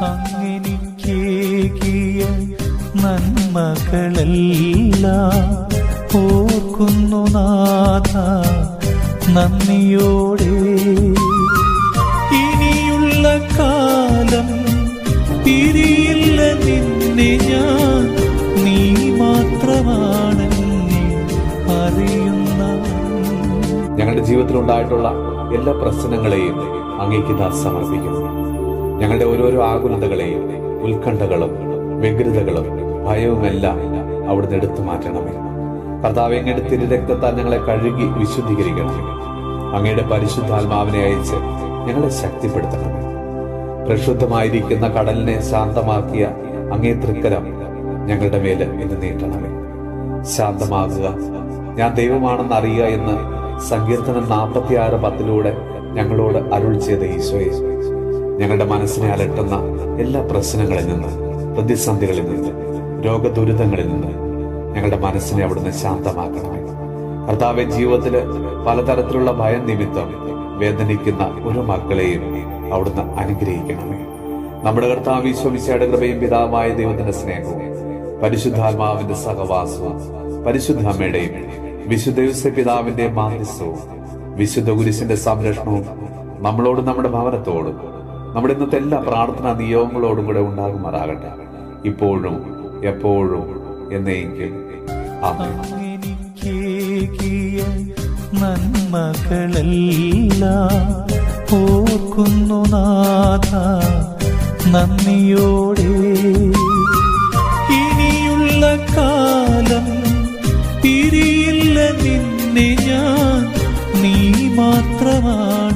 അങ്ങെനിക്കേകിയ നന്മകളെല്ലാം ഓർക്കുന്നു നാഥ നന്ദിയോടെ. ഇനിയുള്ള കാലം പിരിയില്ല നിന്നെ ഞാൻ, നീ മാത്രമാണെന്നെ അറിയുന്ന. ഞങ്ങളുടെ ജീവിതത്തിലുണ്ടായിട്ടുള്ള എല്ലാ പ്രശ്നങ്ങളെയും അങ്ങേക്ക് നാം സമർപ്പിക്കുന്നു. ഞങ്ങളുടെ ഓരോരോ ആകുലതകളെയും ഉത്കണ്ഠകളും വ്യഗ്രതകളും ഭയവുമെല്ലാം അവിടുന്ന് എടുത്തു മാറ്റണമേ. കർത്താവേ, അങ്ങയുടെ തിരുരക്തത്താൽ ഞങ്ങളെ കഴുകി വിശുദ്ധീകരിക്കണമേ. അങ്ങയുടെ പരിശുദ്ധാത്മാവിനെ അയച്ച് ഞങ്ങളെ ശക്തിപ്പെടുത്തണമേ. പ്രക്ഷുബ്ധമായിരിക്കുന്ന കടലിനെ ശാന്തമാക്കിയ അങ്ങേ തൃക്കരം ഞങ്ങളുടെ മേൽ ഇന്ന് നീട്ടണമേ. ശാന്തമാകുക, ഞാൻ ദൈവമാണെന്ന് അറിയുക എന്ന് സങ്കീർത്തനം 46:10 ഞങ്ങളോട് അരുൾ ചെയ്ത ഈശോയെ, ഞങ്ങളുടെ മനസ്സിനെ അലട്ടുന്ന എല്ലാ പ്രശ്നങ്ങളിൽ നിന്ന്, പ്രതിസന്ധികളിൽ നിന്ന്, രോഗദുരിതങ്ങളിൽ നിന്ന് ഞങ്ങളുടെ മനസ്സിനെ അവിടുന്ന് ശാന്തമാക്കണമേ. കർത്താവെ, ജീവിതത്തില് പലതരത്തിലുള്ള ഭയം നിമിത്തം വേദനിക്കുന്ന ഒരു മക്കളെയും അവിടുന്ന് അനുഗ്രഹിക്കണമേ. നമ്മുടെ കർത്താവ് ഈശോ മിശിഹായുടെ കൃപയും പിതാവായ ദൈവത്തിന്റെ സ്നേഹവും പരിശുദ്ധാത്മാവിന്റെ സഹവാസവും പരിശുദ്ധ അമ്മയുടെയും വിശുദ്ധ യോസേപ്പ് പിതാവിന്റെയും മാധ്യസ്ഥവും വിശുദ്ധ കുരിശിന്റെ സംരക്ഷണവും നമ്മളോടും നമ്മുടെ ഭവനത്തോടും നമ്മുടെ ഇന്നത്തെ എല്ലാ പ്രാർത്ഥനാ നിയോഗങ്ങളോടും കൂടെ ഉണ്ടാകുമാറാകട്ടെ, ഇപ്പോഴും എപ്പോഴും എന്നേക്കും. ആമേൻ. നന്മകളെല്ലാം ഓർക്കുന്നു നാഥ നന്ദിയോടെ. ഇനിയുള്ള കാലം പിരിയില്ല നിന്നെ ഞാൻ, നീ മാത്രമാണ്